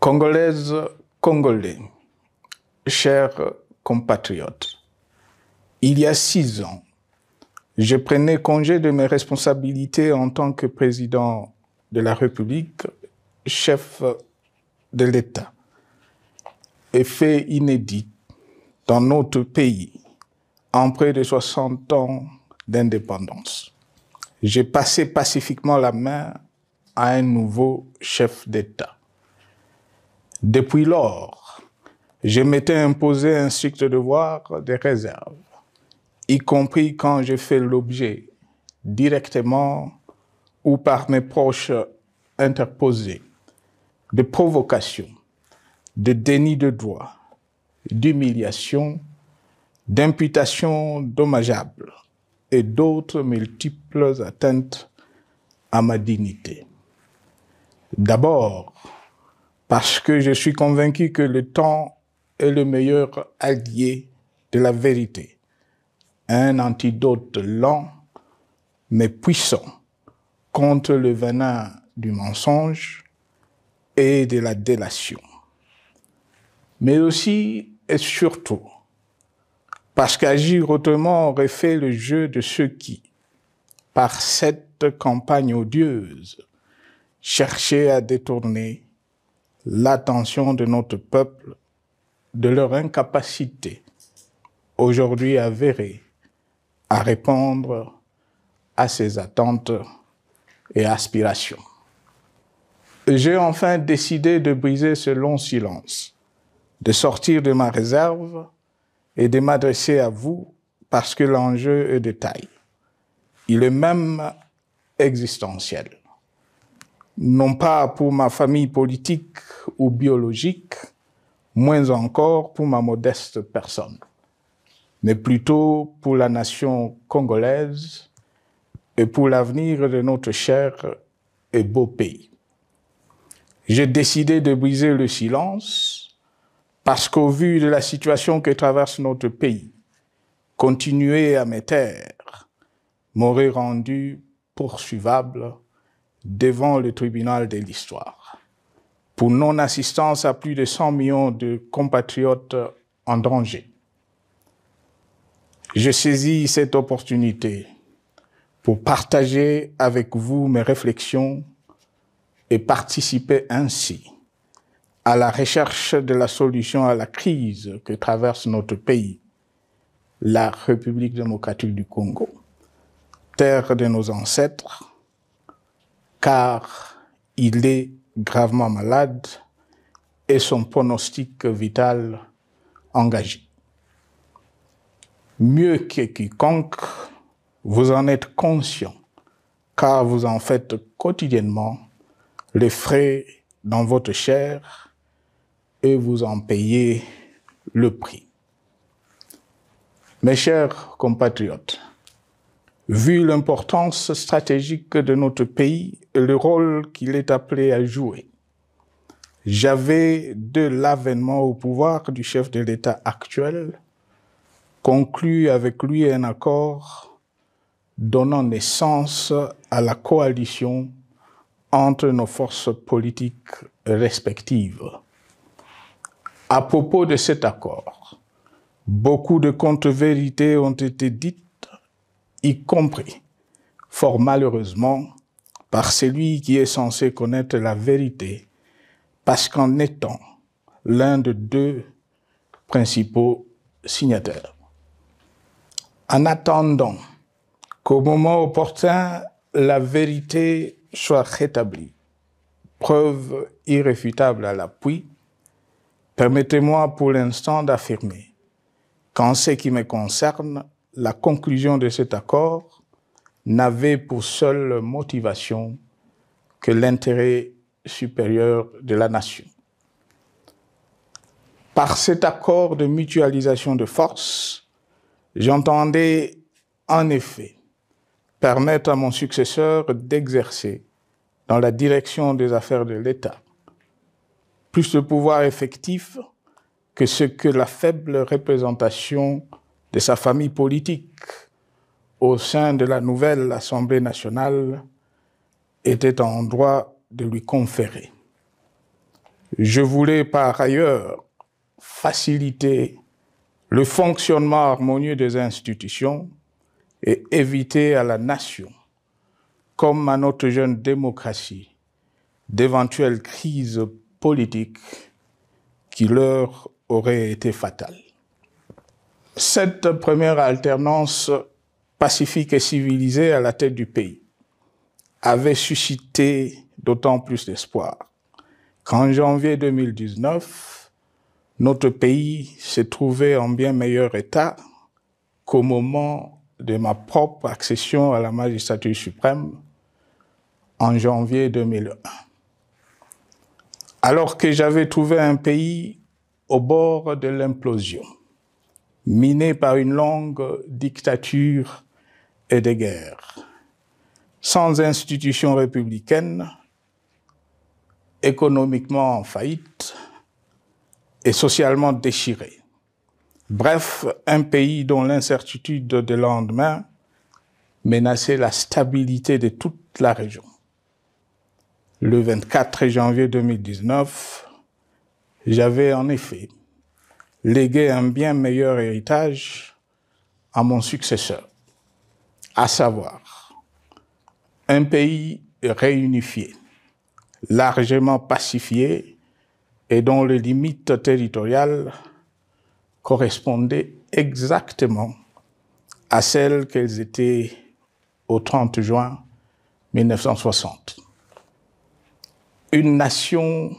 Congolaises, Congolais, chers compatriotes, il y a 6 ans, je prenais congé de mes responsabilités en tant que président de la République, chef de l'État. Et fait inédit dans notre pays, en près de 60 ans d'indépendance. J'ai passé pacifiquement la main à un nouveau chef d'État. Depuis lors, je m'étais imposé un strict devoir de réserve, y compris quand j'ai fait l'objet, directement ou par mes proches interposés, de provocations, de déni de droit, d'humiliation, d'imputations dommageables et d'autres multiples atteintes à ma dignité. D'abord, parce que je suis convaincu que le temps est le meilleur allié de la vérité, un antidote lent mais puissant contre le venin du mensonge et de la délation. Mais aussi et surtout, parce qu'agir autrement aurait fait le jeu de ceux qui, par cette campagne odieuse, cherchaient à détourner l'attention de notre peuple de leur incapacité, aujourd'hui avérée, à répondre à ses attentes et aspirations. J'ai enfin décidé de briser ce long silence, de sortir de ma réserve et de m'adresser à vous parce que l'enjeu est de taille. Il est même existentiel. Non pas pour ma famille politique ou biologique, moins encore pour ma modeste personne, mais plutôt pour la nation congolaise et pour l'avenir de notre cher et beau pays. J'ai décidé de briser le silence parce qu'au vu de la situation que traverse notre pays, continuer à me taire m'aurait rendu poursuivable devant le tribunal de l'histoire pour non-assistance à plus de 100 millions de compatriotes en danger. Je saisis cette opportunité pour partager avec vous mes réflexions et participer ainsi à la recherche de la solution à la crise que traverse notre pays, la République démocratique du Congo, terre de nos ancêtres, car il est gravement malade et son pronostic vital engagé. Mieux que quiconque, vous en êtes conscient, car vous en faites quotidiennement les frais dans votre chair et vous en payez le prix. Mes chers compatriotes, vu l'importance stratégique de notre pays et le rôle qu'il est appelé à jouer, j'avais, de l'avènement au pouvoir du chef de l'État actuel, conclu avec lui un accord donnant naissance à la coalition entre nos forces politiques respectives. À propos de cet accord, beaucoup de contre-vérités ont été dites, y compris, fort malheureusement, par celui qui est censé connaître la vérité, parce qu'en étant l'un de 2 principaux signataires. En attendant qu'au moment opportun, la vérité soit rétablie, preuve irréfutable à l'appui, permettez-moi pour l'instant d'affirmer qu'en ce qui me concerne, la conclusion de cet accord n'avait pour seule motivation que l'intérêt supérieur de la nation. Par cet accord de mutualisation de forces, j'entendais en effet permettre à mon successeur d'exercer dans la direction des affaires de l'État plus de pouvoir effectif que ce que la faible représentation de sa famille politique au sein de la nouvelle Assemblée nationale était en droit de lui conférer. Je voulais par ailleurs faciliter le fonctionnement harmonieux des institutions et éviter à la nation, comme à notre jeune démocratie, d'éventuelles crises politiques qui leur auraient été fatales. Cette première alternance pacifique et civilisée à la tête du pays avait suscité d'autant plus d'espoir qu'en janvier 2019, notre pays s'est trouvé en bien meilleur état qu'au moment de ma propre accession à la magistrature suprême en janvier 2001. Alors que j'avais trouvé un pays au bord de l'implosion, miné par une longue dictature et des guerres, sans institutions républicaines, économiquement en faillite et socialement déchiré. Bref, un pays dont l'incertitude de lendemain menaçait la stabilité de toute la région. Le 24 janvier 2019, j'avais en effet légué un bien meilleur héritage à mon successeur, à savoir un pays réunifié, largement pacifié et dont les limites territoriales correspondaient exactement à celles qu'elles étaient au 30 juin 1960. Une nation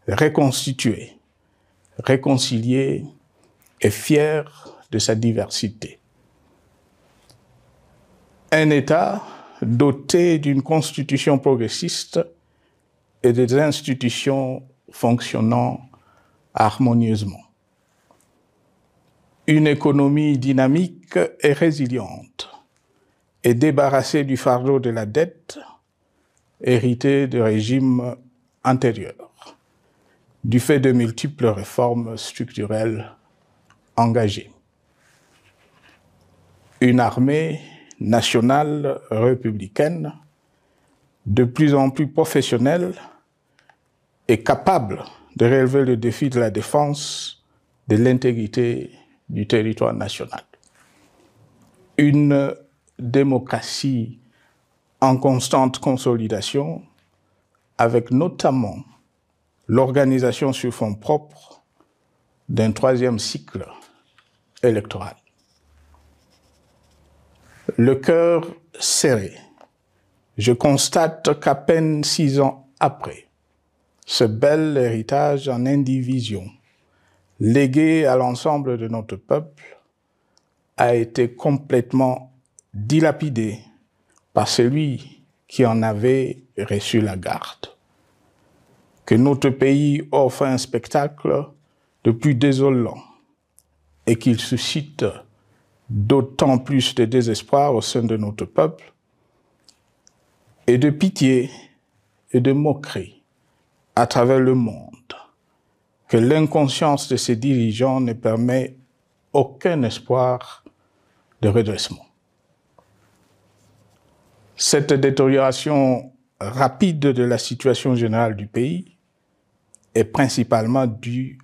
reconstituée, réconciliée et fière de sa diversité. Un État doté d'une constitution progressiste et des institutions fonctionnant harmonieusement. Une économie dynamique et résiliente et débarrassée du fardeau de la dette hérité de régimes antérieurs, du fait de multiples réformes structurelles engagées. Une armée nationale républicaine de plus en plus professionnelle et capable de relever le défi de la défense de l'intégrité du territoire national. Une démocratie en constante consolidation, avec notamment l'organisation sur fonds propres d'un troisième cycle électoral. Le cœur serré, je constate qu'à peine 6 ans après, ce bel héritage en indivision, légué à l'ensemble de notre peuple, a été complètement dilapidé par celui qui en avait reçu la garde. Que notre pays offre un spectacle de plus désolant et qu'il suscite d'autant plus de désespoir au sein de notre peuple et de pitié et de moquerie à travers le monde, que l'inconscience de ses dirigeants ne permet aucun espoir de redressement. Cette détérioration rapide de la situation générale du pays est principalement due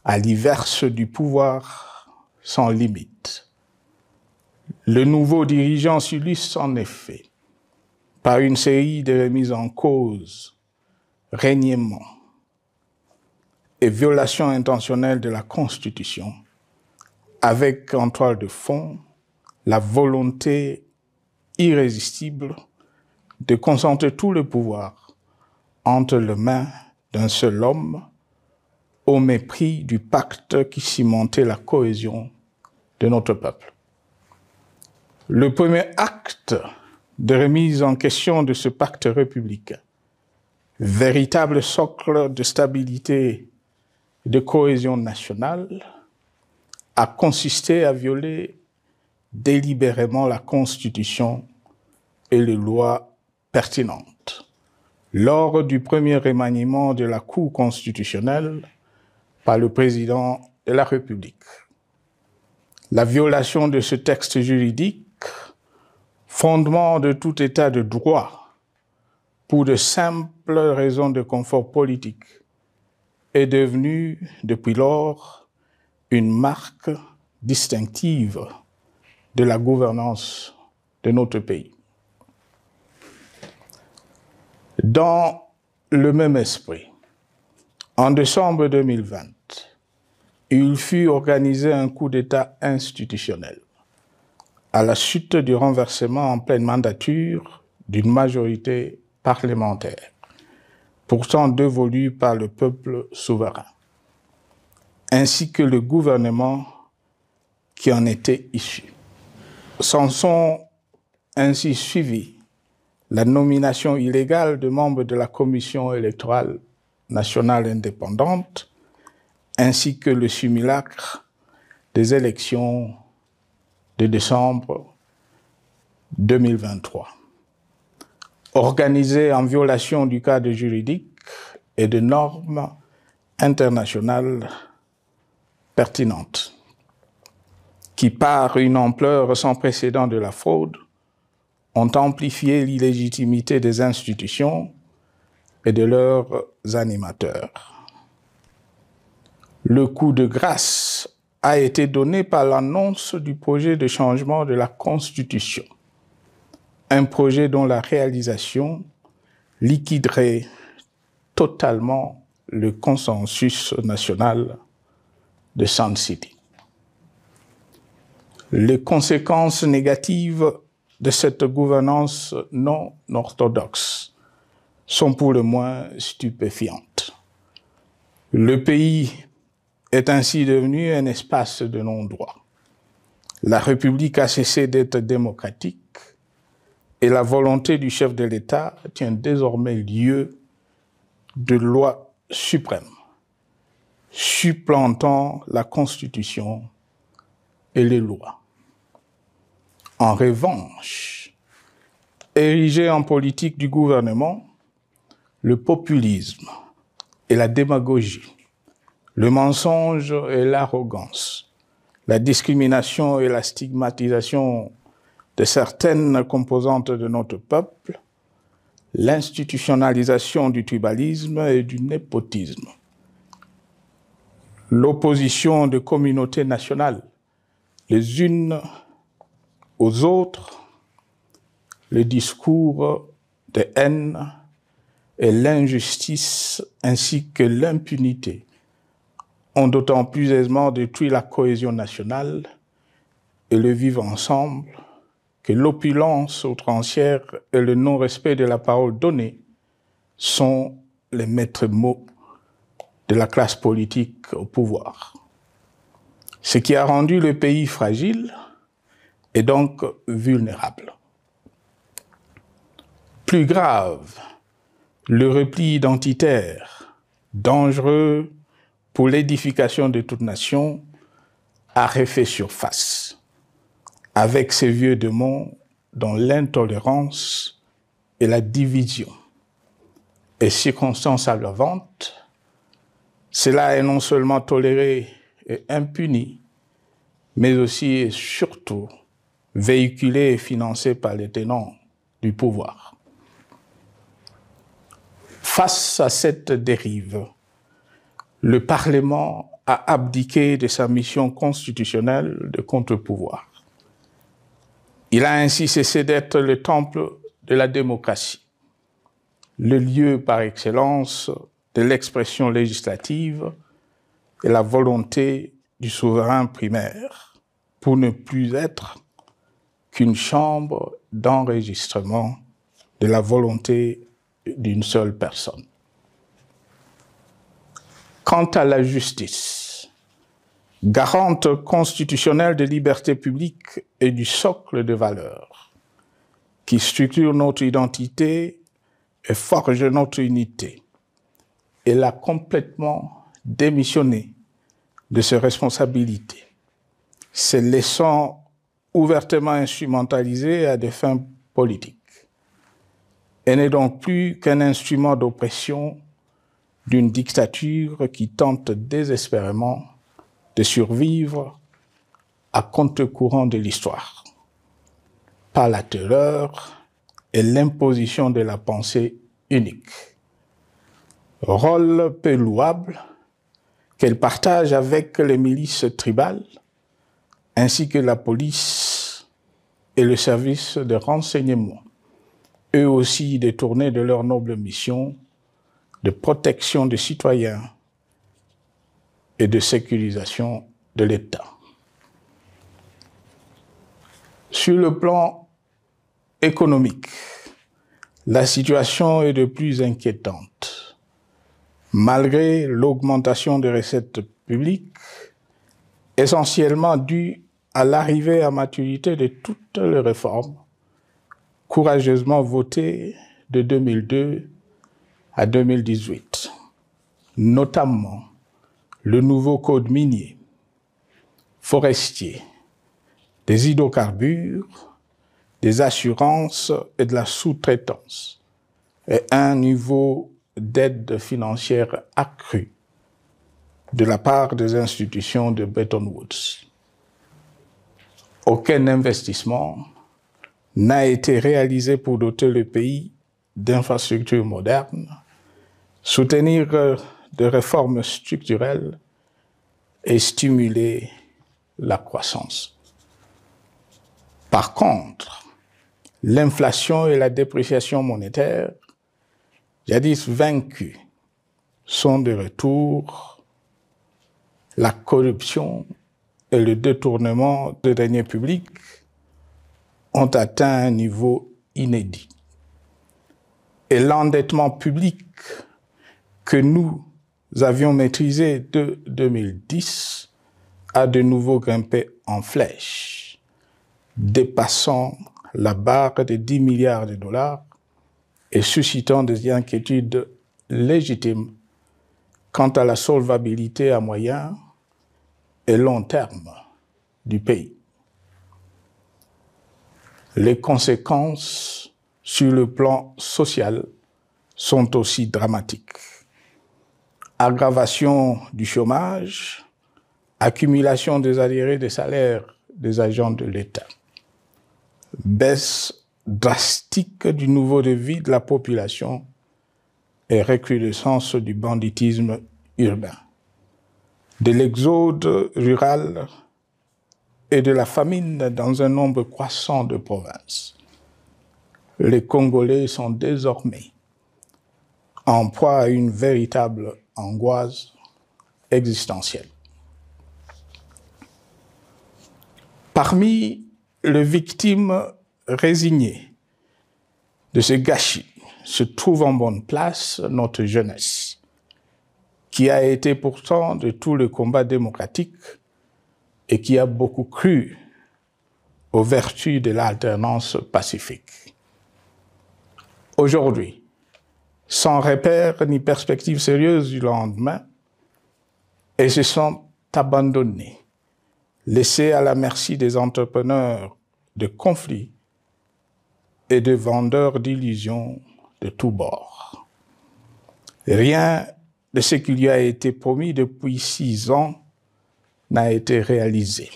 à l'iverse du pouvoir sans limite. Le nouveau dirigeant s'illustre en effet par une série de remises en cause, reniements et violations intentionnelles de la Constitution, avec en toile de fond la volonté irrésistible de concentrer tout le pouvoir entre les mains d'un seul homme au mépris du pacte qui cimentait la cohésion de notre peuple. Le premier acte de remise en question de ce pacte républicain, véritable socle de stabilité et de cohésion nationale, a consisté à violer délibérément la Constitution et les lois pertinentes lors du premier remaniement de la Cour constitutionnelle par le président de la République. La violation de ce texte juridique, fondement de tout état de droit, pour de simples raisons de confort politique est devenu, depuis lors, une marque distinctive de la gouvernance de notre pays. Dans le même esprit, en décembre 2020, il fut organisé un coup d'État institutionnel à la suite du renversement en pleine mandature d'une majorité parlementaire, pourtant dévolue par le peuple souverain, ainsi que le gouvernement qui en était issu. S'en sont ainsi suivis la nomination illégale de membres de la Commission électorale nationale indépendante, ainsi que le simulacre des élections de décembre 2023, organisées en violation du cadre juridique et de normes internationales pertinentes, qui, par une ampleur sans précédent de la fraude, ont amplifié l'illégitimité des institutions et de leurs animateurs. Le coup de grâce a été donné par l'annonce du projet de changement de la Constitution, un projet dont la réalisation liquiderait totalement le consensus national de Sun City. Les conséquences négatives de cette gouvernance non orthodoxe sont pour le moins stupéfiantes. Le pays est ainsi devenu un espace de non-droit. La République a cessé d'être démocratique et la volonté du chef de l'État tient désormais lieu de loi suprême, supplantant la Constitution et les lois. En revanche, érigé en politique du gouvernement, le populisme et la démagogie, le mensonge et l'arrogance, la discrimination et la stigmatisation de certaines composantes de notre peuple, l'institutionnalisation du tribalisme et du népotisme, l'opposition de communautés nationales les unes aux autres, le discours de haine et l'injustice ainsi que l'impunité ont d'autant plus aisément détruit la cohésion nationale et le vivre ensemble que l'opulence outrancière et le non-respect de la parole donnée sont les maîtres mots de la classe politique au pouvoir. Ce qui a rendu le pays fragile et donc vulnérable. Plus grave, le repli identitaire, dangereux pour l'édification de toute nation, a refait surface, avec ses vieux démons dont l'intolérance et la division est circonstance aggravante. Cela est non seulement toléré et impuni, mais aussi et surtout véhiculé et financé par les tenants du pouvoir. Face à cette dérive, le Parlement a abdiqué de sa mission constitutionnelle de contre-pouvoir. Il a ainsi cessé d'être le temple de la démocratie, le lieu par excellence de l'expression législative et la volonté du souverain primaire, pour ne plus être qu'une chambre d'enregistrement de la volonté d'une seule personne. Quant à la justice, garante constitutionnelle des libertés publiques et du socle de valeurs, qui structure notre identité et forge notre unité, elle a complètement démissionné de ses responsabilités, se laissant ouvertement instrumentalisée à des fins politiques. Elle n'est donc plus qu'un instrument d'oppression d'une dictature qui tente désespérément de survivre à contre-courant de l'histoire, par la terreur et l'imposition de la pensée unique. Rôle peu louable, qu'elle partage avec les milices tribales, ainsi que la police et le service de renseignement, eux aussi détournés de leur noble mission de protection des citoyens et de sécurisation de l'État. Sur le plan économique, la situation est de plus inquiétante. Malgré l'augmentation des recettes publiques, essentiellement due à l'arrivée à maturité de toutes les réformes courageusement votées de 2002 à 2018, notamment le nouveau code minier, forestier, des hydrocarbures, des assurances et de la sous-traitance, et un niveau d'aide financière accrue de la part des institutions de Bretton Woods. Aucun investissement n'a été réalisé pour doter le pays d'infrastructures modernes, soutenir des réformes structurelles et stimuler la croissance. Par contre, l'inflation et la dépréciation monétaire, jadis vaincues, sont de retour. La corruption et le détournement de deniers publics ont atteint un niveau inédit. Et l'endettement public que nous avions maîtrisé de 2010 a de nouveau grimpé en flèche, dépassant la barre de 10 milliards de dollars et suscitant des inquiétudes légitimes quant à la solvabilité à moyen et long terme du pays. Les conséquences sur le plan social sont aussi dramatiques. Aggravation du chômage, accumulation des arriérés des salaires des agents de l'État, baisse drastique du niveau de vie de la population et recrudescence du banditisme urbain, de l'exode rural et de la famine dans un nombre croissant de provinces. Les Congolais sont désormais en proie à une véritable angoisse existentielle. Parmi les victimes résignées de ce gâchis se trouve en bonne place notre jeunesse, qui a été pourtant de tout le combat démocratique et qui a beaucoup cru aux vertus de l'alternance pacifique. Aujourd'hui, sans repère ni perspective sérieuse du lendemain, et se sont abandonnés, laissés à la merci des entrepreneurs de conflits et de vendeurs d'illusions de tous bords. Rien de ce qui lui a été promis depuis 6 ans n'a été réalisé.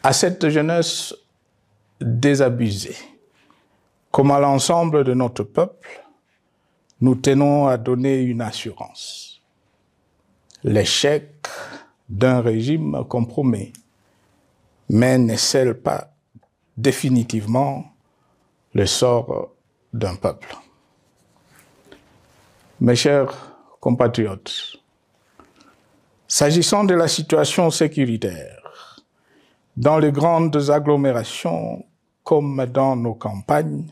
À cette jeunesse désabusée, comme à l'ensemble de notre peuple, nous tenons à donner une assurance. L'échec d'un régime compromet, mais ne scelle pas définitivement le sort d'un peuple. Mes chers compatriotes, s'agissant de la situation sécuritaire, dans les grandes agglomérations comme dans nos campagnes,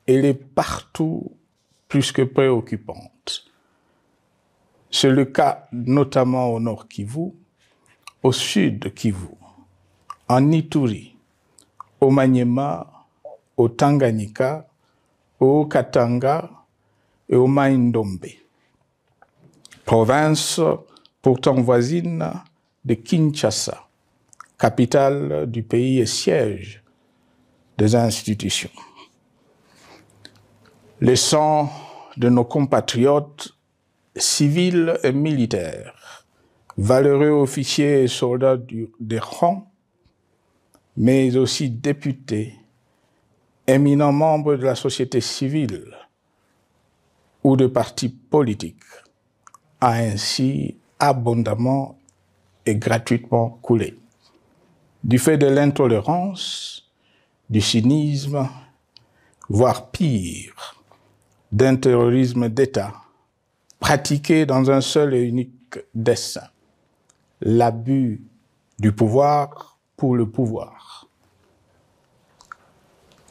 elle est partout plus que préoccupante. C'est le cas notamment au nord Kivu, au sud Kivu, en Ituri, au Maniema, au Tanganyika, au Katanga et au Mai-Ndombe, province pourtant voisine de Kinshasa, capitale du pays et siège des institutions. Le sang de nos compatriotes civils et militaires, valeureux officiers et soldats des rangs, mais aussi députés, éminents membres de la société civile ou de partis politiques, a ainsi abondamment et gratuitement coulé. Du fait de l'intolérance, du cynisme, voire pire, d'un terrorisme d'État pratiqué dans un seul et unique dessein, l'abus du pouvoir pour le pouvoir.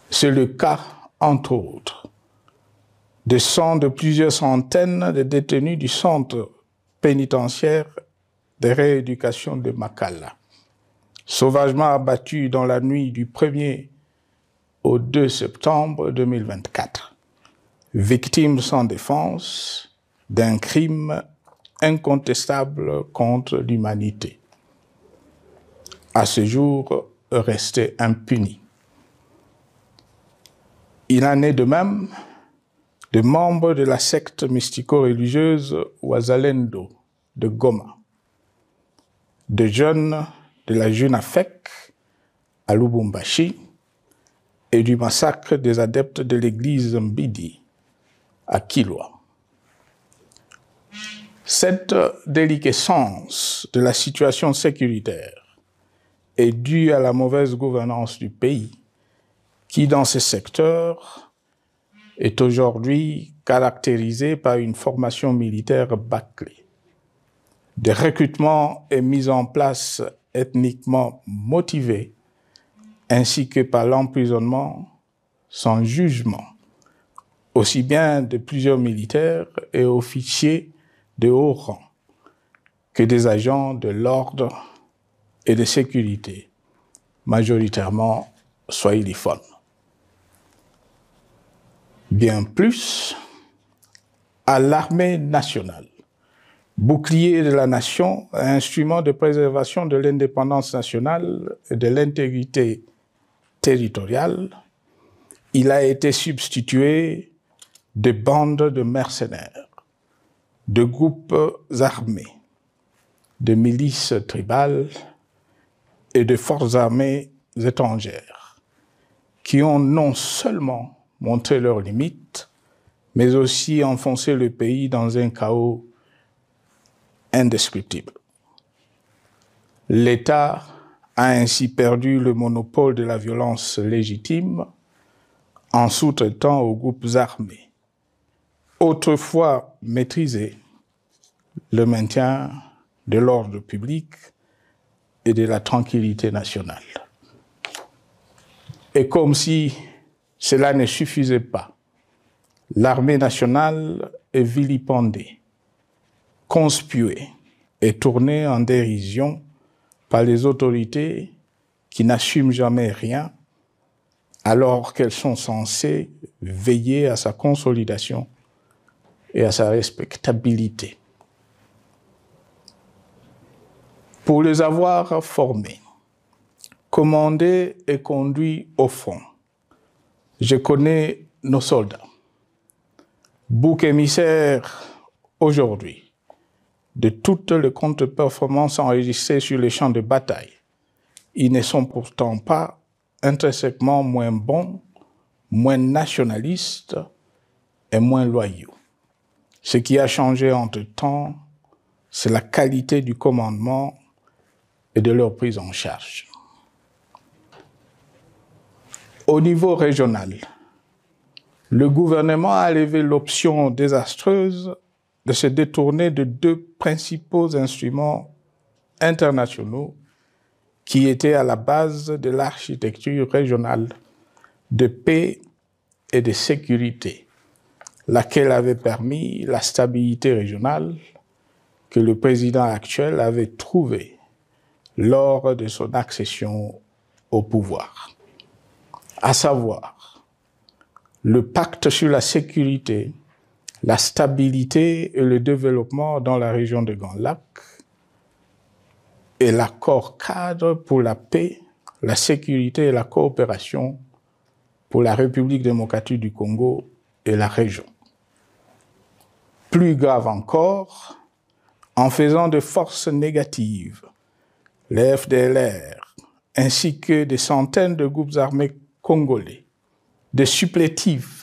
C'est le cas, entre autres, de plusieurs centaines de détenus du centre pénitentiaire de rééducation de Makala, sauvagement abattus dans la nuit du 1er au 2 septembre 2024, victimes sans défense d'un crime incontestable contre l'humanité, à ce jour restés impunis. Il en est de même de membres de la secte mystico-religieuse Wazalendo de Goma, de jeunes de la Junafek à Lubumbashi et du massacre des adeptes de l'église Mbidi à Kilwa. Cette déliquescence de la situation sécuritaire est due à la mauvaise gouvernance du pays qui, dans ce secteur, est aujourd'hui caractérisé par une formation militaire bâclée, des recrutements et mises en place ethniquement motivés, ainsi que par l'emprisonnement sans jugement, aussi bien de plusieurs militaires et officiers de haut rang que des agents de l'ordre et de sécurité, majoritairement swahiliphones. Bien plus, à l'armée nationale, bouclier de la nation, instrument de préservation de l'indépendance nationale et de l'intégrité territoriale, il a été substitué de bandes de mercenaires, de groupes armés, de milices tribales et de forces armées étrangères qui ont non seulement montré leurs limites, mais aussi enfoncé le pays dans un chaos indescriptible. L'État a ainsi perdu le monopole de la violence légitime en sous-traitant aux groupes armés, autrefois maîtrisés, le maintien de l'ordre public et de la tranquillité nationale. Et comme si cela ne suffisait pas, l'armée nationale est vilipendée, conspuée et tournée en dérision par les autorités qui n'assument jamais rien alors qu'elles sont censées veiller à sa consolidation et à sa respectabilité. Pour les avoir formés, commandés et conduits au front, je connais nos soldats, boucs émissaires aujourd'hui de toutes les contre-performances enregistrées sur les champs de bataille. Ils ne sont pourtant pas intrinsèquement moins bons, moins nationalistes et moins loyaux. Ce qui a changé entre-temps, c'est la qualité du commandement et de leur prise en charge. Au niveau régional, le gouvernement a levé l'option désastreuse de se détourner de deux principaux instruments internationaux qui étaient à la base de l'architecture régionale de paix et de sécurité, laquelle avait permis la stabilité régionale que le président actuel avait trouvée lors de son accession au pouvoir, à savoir le pacte sur la sécurité, la stabilité et le développement dans la région de Grand Lac et l'accord cadre pour la paix, la sécurité et la coopération pour la République démocratique du Congo et la région. Plus grave encore, en faisant de forces négatives, les FDLR, ainsi que des centaines de groupes armés congolais, des supplétifs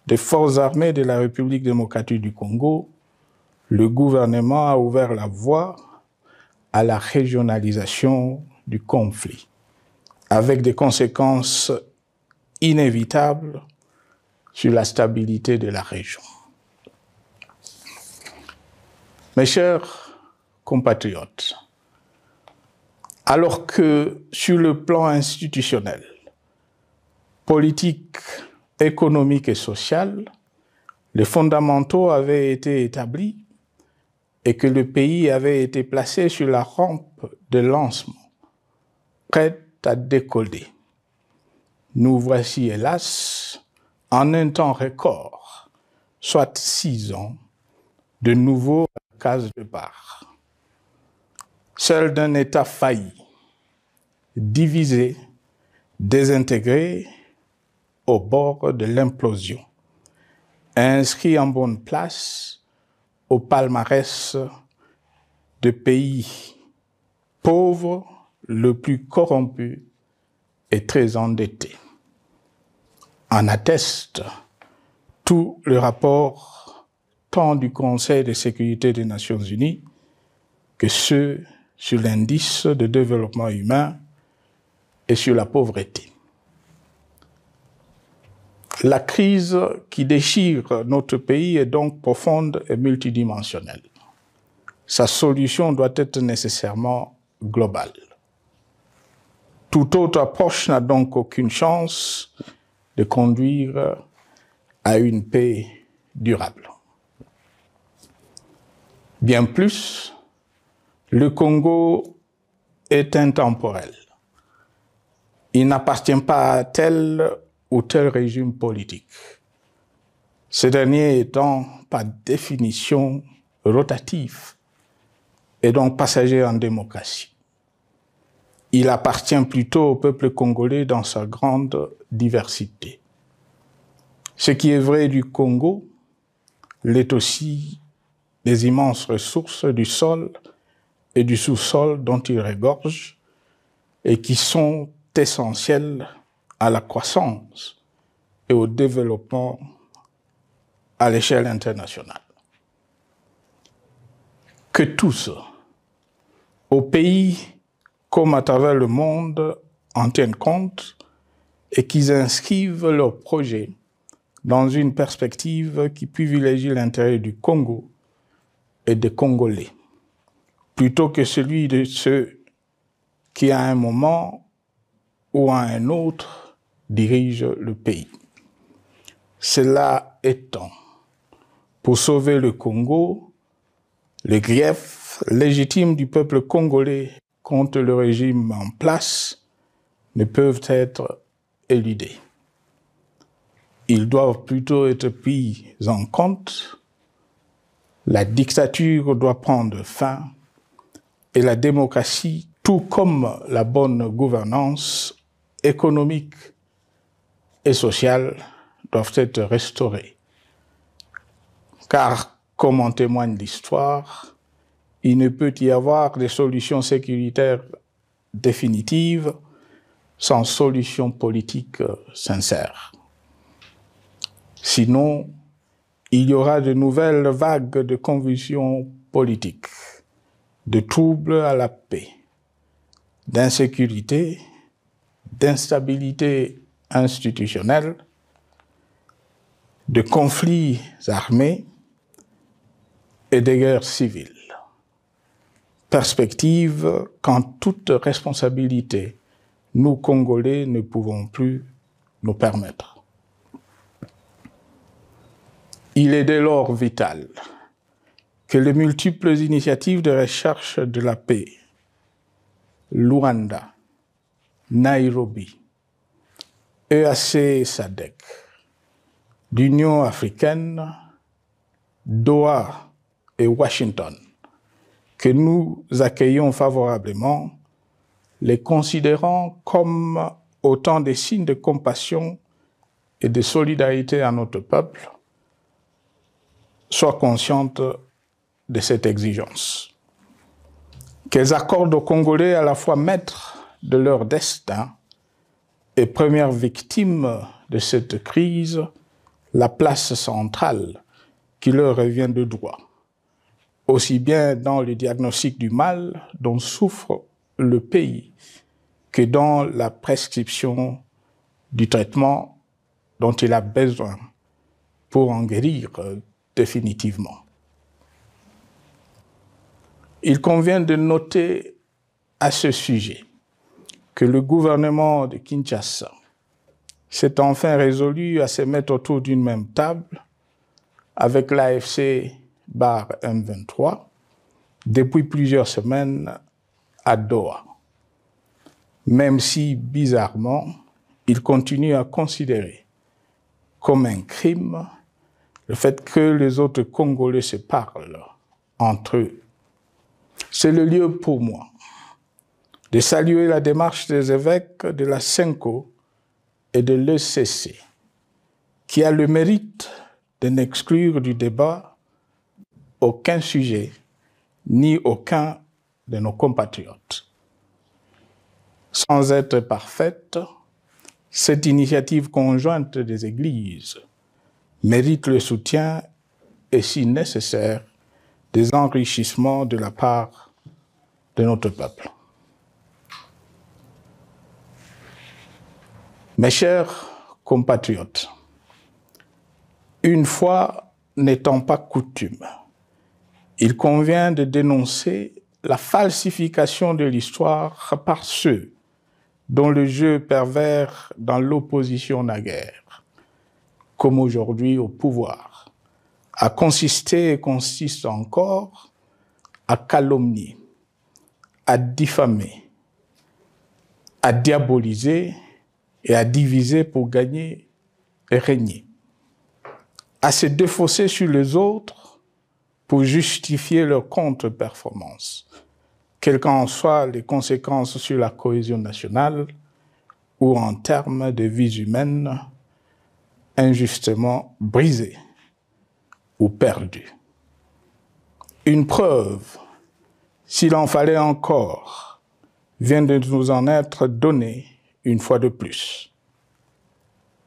des forces armées de la République démocratique du Congo, le gouvernement a ouvert la voie à la régionalisation du conflit, avec des conséquences inévitables sur la stabilité de la région. Mes chers compatriotes, alors que sur le plan institutionnel, politique, économique et social, les fondamentaux avaient été établis et que le pays avait été placé sur la rampe de lancement, prêt à décoller. Nous voici, hélas, en un temps record, soit 6 ans, de nouveau à la case départ. Seul d'un État failli, divisé, désintégré, au bord de l'implosion, inscrit en bonne place au palmarès de pays pauvres, le plus corrompu et très endetté. En atteste tout le rapport tant du Conseil de sécurité des Nations Unies que ceux sur l'indice de développement humain et sur la pauvreté. La crise qui déchire notre pays est donc profonde et multidimensionnelle. Sa solution doit être nécessairement globale. Toute autre approche n'a donc aucune chance de conduire à une paix durable. Bien plus, le Congo est intemporel. Il n'appartient pas à tel ou tel régime politique, ce dernier étant par définition rotatif et donc passager en démocratie. Il appartient plutôt au peuple congolais dans sa grande diversité. Ce qui est vrai du Congo l'est aussi des immenses ressources du sol et du sous-sol dont il regorge et qui sont essentielles à la croissance et au développement à l'échelle internationale. Que tous, au pays comme à travers le monde, en tiennent compte et qu'ils inscrivent leurs projets dans une perspective qui privilégie l'intérêt du Congo et des Congolais, plutôt que celui de ceux qui, à un moment ou à un autre, dirige le pays. Cela étant, pour sauver le Congo, les griefs légitimes du peuple congolais contre le régime en place ne peuvent être éludés. Ils doivent plutôt être pris en compte. La dictature doit prendre fin et la démocratie, tout comme la bonne gouvernance économique et sociales doivent être restaurées. Car, comme en témoigne l'histoire, il ne peut y avoir de solutions sécuritaires définitives sans solution politique sincère. Sinon, il y aura de nouvelles vagues de convulsions politiques, de troubles à la paix, d'insécurité, d'instabilité institutionnelle, de conflits armés et de guerres civiles. Perspective qu'en toute responsabilité, nous, Congolais, ne pouvons plus nous permettre. Il est dès lors vital que les multiples initiatives de recherche de la paix, Luanda, Nairobi, EAC SADC, l'Union africaine, Doha et Washington, que nous accueillons favorablement, les considérant comme autant de signes de compassion et de solidarité à notre peuple, soient conscientes de cette exigence. Qu'elles accordent aux Congolais à la fois maîtres de leur destin et premières victimes de cette crise la place centrale qui leur revient de droit, aussi bien dans le diagnostic du mal dont souffre le pays que dans la prescription du traitement dont il a besoin pour en guérir définitivement. Il convient de noter à ce sujet que le gouvernement de Kinshasa s'est enfin résolu à se mettre autour d'une même table avec l'AFC/M23 depuis plusieurs semaines à Doha, même si, bizarrement, il continue à considérer comme un crime le fait que les autres Congolais se parlent entre eux. C'est le lieu pour moi de saluer la démarche des évêques de la CENCO et de l'ECC, qui a le mérite de n'exclure du débat aucun sujet ni aucun de nos compatriotes. Sans être parfaite, cette initiative conjointe des Églises mérite le soutien et, si nécessaire, des enrichissements de la part de notre peuple. Mes chers compatriotes, une fois n'étant pas coutume, il convient de dénoncer la falsification de l'histoire par ceux dont le jeu pervers dans l'opposition naguère, comme aujourd'hui au pouvoir, a consisté et consiste encore à calomnier, à diffamer, à diaboliser et à diviser pour gagner et régner, à se défausser sur les autres pour justifier leur contre-performance, quelles qu'en soient les conséquences sur la cohésion nationale ou en termes de vies humaines injustement brisées ou perdues. Une preuve, s'il en fallait encore, vient de nous en être donnée une fois de plus.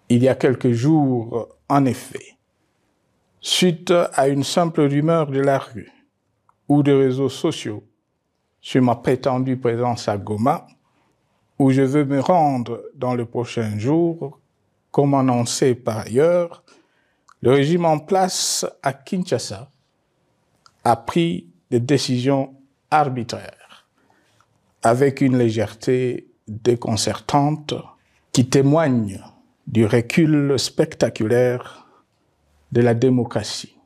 Il y a quelques jours, en effet, suite à une simple rumeur de la rue ou des réseaux sociaux sur ma prétendue présence à Goma, où je veux me rendre dans les prochains jours, comme annoncé par ailleurs, le régime en place à Kinshasa a pris des décisions arbitraires, avec une légèreté déconcertante qui témoigne du recul spectaculaire de la démocratie.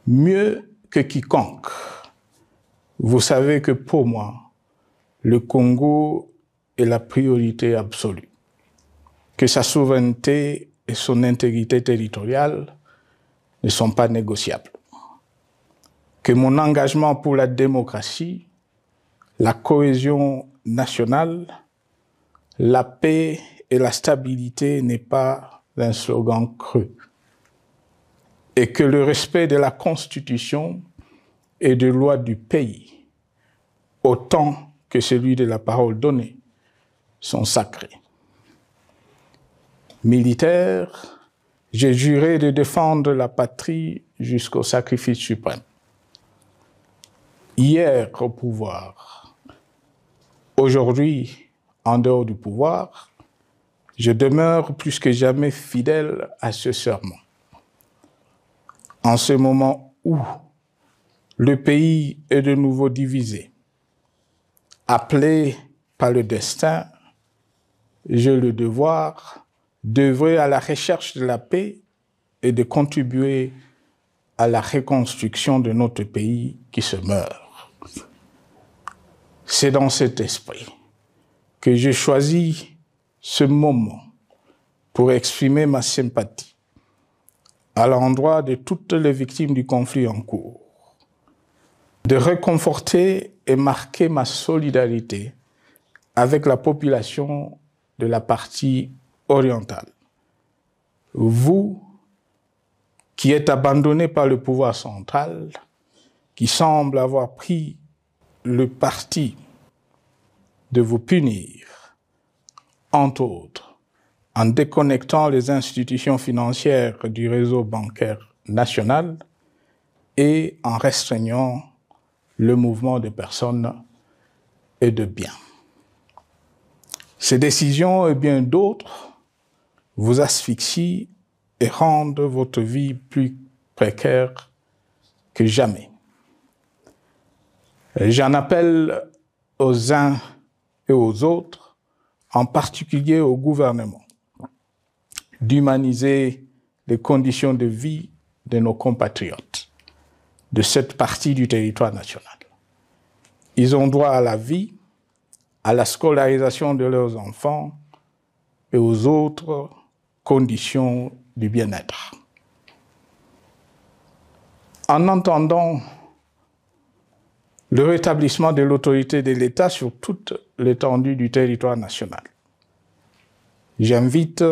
Mieux que quiconque, vous savez que pour moi, le Congo est la priorité absolue, que sa souveraineté et son intégrité territoriale ne sont pas négociables, que mon engagement pour la démocratie, la cohésion nationale, la paix et la stabilité n'est pas un slogan creux, et que le respect de la Constitution et des lois du pays, autant que celui de la parole donnée, sont sacrés. Militaire, j'ai juré de défendre la patrie jusqu'au sacrifice suprême. Hier au pouvoir, aujourd'hui en dehors du pouvoir, je demeure plus que jamais fidèle à ce serment. En ce moment où le pays est de nouveau divisé, appelé par le destin, j'ai le devoir d'œuvrer à la recherche de la paix et de contribuer à la reconstruction de notre pays qui se meurt. C'est dans cet esprit que j'ai choisi ce moment pour exprimer ma sympathie à l'endroit de toutes les victimes du conflit en cours, de réconforter et marquer ma solidarité avec la population de la partie orientale. Vous, qui êtes abandonnés par le pouvoir central, qui semble avoir pris le parti de vous punir, entre autres, en déconnectant les institutions financières du réseau bancaire national, et en restreignant le mouvement de personnes et de biens. Ces décisions et bien d'autres vous asphyxient et rendent votre vie plus précaire que jamais. J'en appelle aux uns et aux autres, en particulier au gouvernement, d'humaniser les conditions de vie de nos compatriotes de cette partie du territoire national. Ils ont droit à la vie, à la scolarisation de leurs enfants et aux autres conditions du bien-être. En entendant le rétablissement de l'autorité de l'État sur toute l'étendue du territoire national, j'invite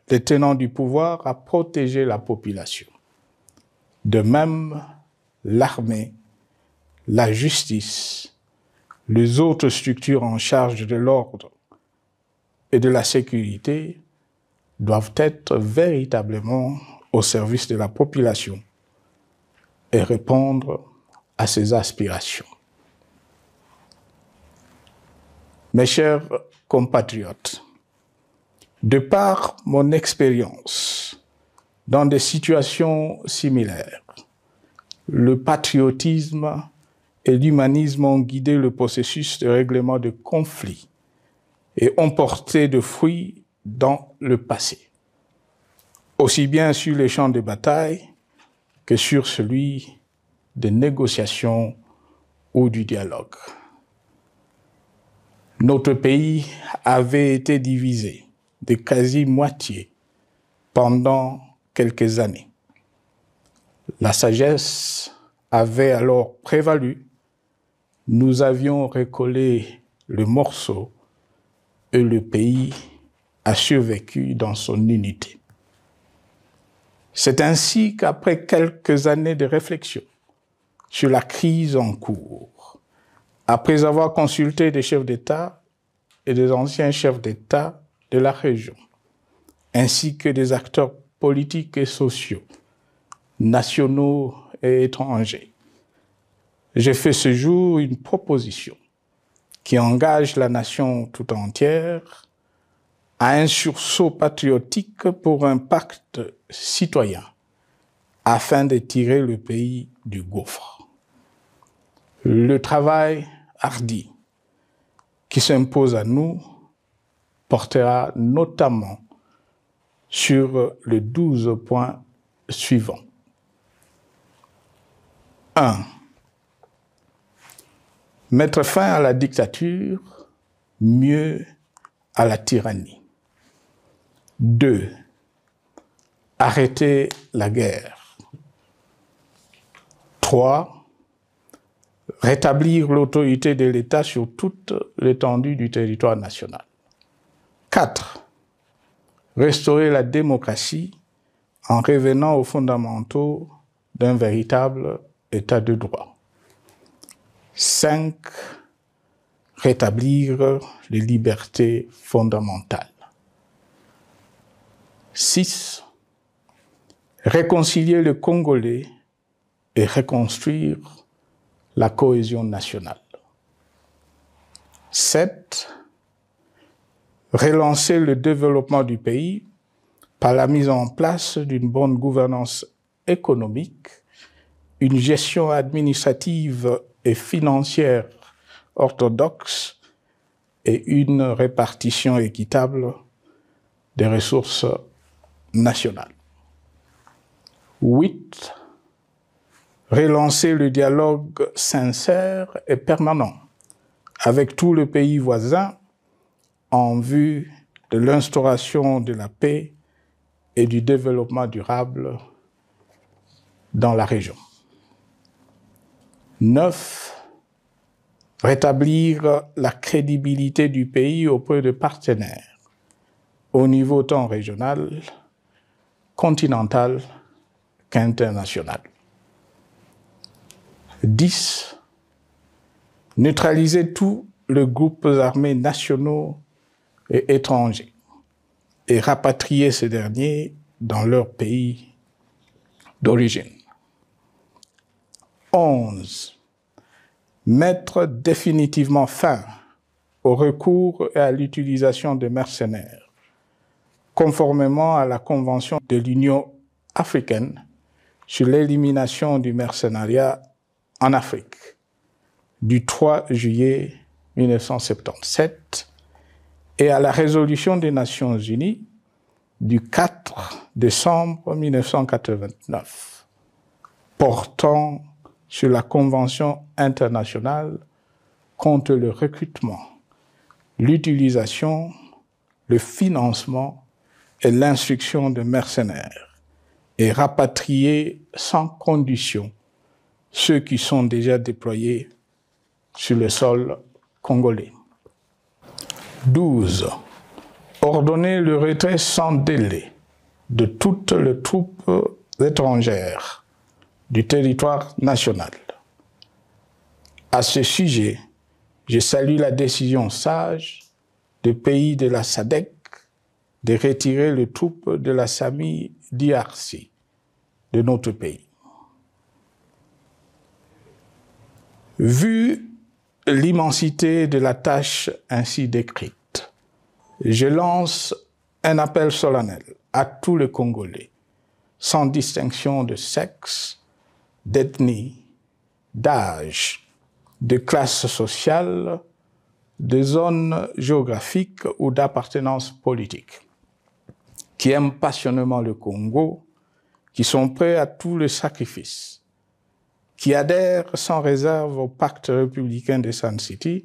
les tenants du pouvoir à protéger la population. De même, l'armée, la justice, les autres structures en charge de l'ordre et de la sécurité doivent être véritablement au service de la population et répondre à ses aspirations. Mes chers compatriotes, de par mon expérience dans des situations similaires, le patriotisme et l'humanisme ont guidé le processus de règlement de conflits et ont porté de fruits dans le passé, aussi bien sur les champs de bataille que sur celui des négociations ou du dialogue. Notre pays avait été divisé de quasi-moitié pendant quelques années. La sagesse avait alors prévalu. Nous avions recollé le morceau et le pays a survécu dans son unité. C'est ainsi qu'après quelques années de réflexion sur la crise en cours, après avoir consulté des chefs d'État et des anciens chefs d'État de la région, ainsi que des acteurs politiques et sociaux, nationaux et étrangers, j'ai fait ce jour une proposition qui engage la nation tout entière à un sursaut patriotique pour un pacte citoyen afin de tirer le pays du gouffre. Le travail hardi qui s'impose à nous portera notamment sur les 12 points suivants. 1. Mettre fin à la dictature, mieux à la tyrannie. 2. Arrêter la guerre. 3. Rétablir l'autorité de l'État sur toute l'étendue du territoire national. 4. Restaurer la démocratie en revenant aux fondamentaux d'un véritable État de droit. 5. Rétablir les libertés fondamentales. 6. Réconcilier le Congolais et reconstruire la cohésion nationale. 7. Relancer le développement du pays par la mise en place d'une bonne gouvernance économique, une gestion administrative et financière orthodoxe et une répartition équitable des ressources nationales. 8. Relancer le dialogue sincère et permanent avec tous les pays voisins en vue de l'instauration de la paix et du développement durable dans la région. 9. Rétablir la crédibilité du pays auprès de partenaires au niveau tant régional, continental qu'international. 10. Neutraliser tous les groupes armés nationaux et étrangers et rapatrier ces derniers dans leur pays d'origine. 11. Mettre définitivement fin au recours et à l'utilisation de mercenaires, conformément à la Convention de l'Union africaine sur l'élimination du mercenariat en Afrique du 3 juillet 1977 et à la résolution des Nations Unies du 4 décembre 1989 portant sur la Convention internationale contre le recrutement, l'utilisation, le financement et l'instruction de mercenaires et rapatrier sans condition ceux qui sont déjà déployés sur le sol congolais. 12. Ordonner le retrait sans délai de toutes les troupes étrangères du territoire national. À ce sujet, je salue la décision sage des pays de la SADC de retirer les troupes de la SAMI DRC de notre pays. Vu l'immensité de la tâche ainsi décrite, je lance un appel solennel à tous les Congolais, sans distinction de sexe, d'ethnie, d'âge, de classe sociale, de zone géographique ou d'appartenance politique, qui aiment passionnément le Congo, qui sont prêts à tous les sacrifices, qui adhèrent sans réserve au pacte républicain de Sun City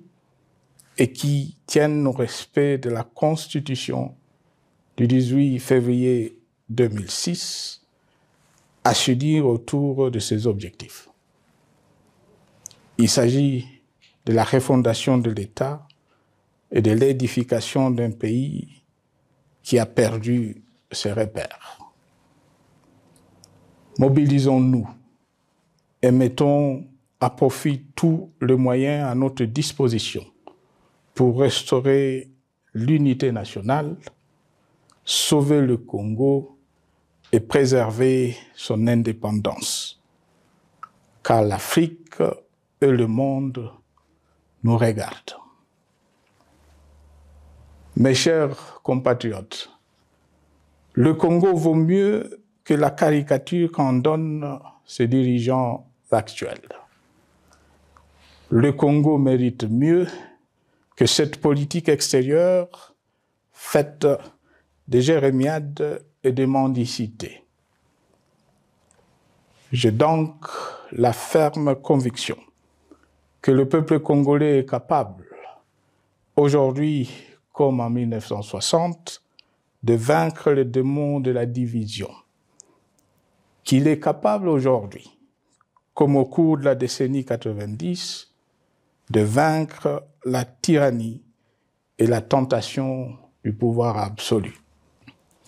et qui tiennent au respect de la Constitution du 18 février 2006 à s'unir autour de ces objectifs. Il s'agit de la refondation de l'État et de l'édification d'un pays qui a perdu ses repères. Mobilisons-nous et mettons à profit tous les moyens à notre disposition pour restaurer l'unité nationale, sauver le Congo et préserver son indépendance. Car l'Afrique et le monde nous regardent. Mes chers compatriotes, le Congo vaut mieux que la caricature qu'en donnent ses dirigeants actuels. Le Congo mérite mieux que cette politique extérieure faite de jérémiades et de mendicité. J'ai donc la ferme conviction que le peuple congolais est capable, aujourd'hui comme en 1960, de vaincre le démon de la division, qu'il est capable aujourd'hui, comme au cours de la décennie 90, de vaincre la tyrannie et la tentation du pouvoir absolu.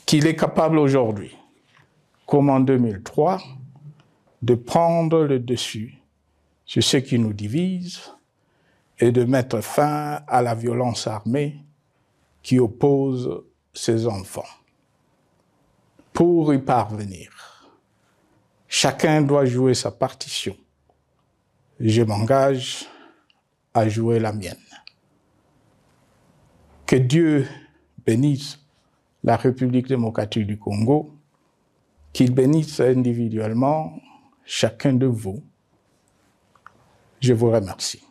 Qu'il est capable aujourd'hui, comme en 2003, de prendre le dessus sur ce qui nous divise et de mettre fin à la violence armée qui oppose ses enfants. Pour y parvenir, chacun doit jouer sa partition. Je m'engage à jouer la mienne. Que Dieu bénisse la République démocratique du Congo, qu'il bénisse individuellement chacun de vous. Je vous remercie.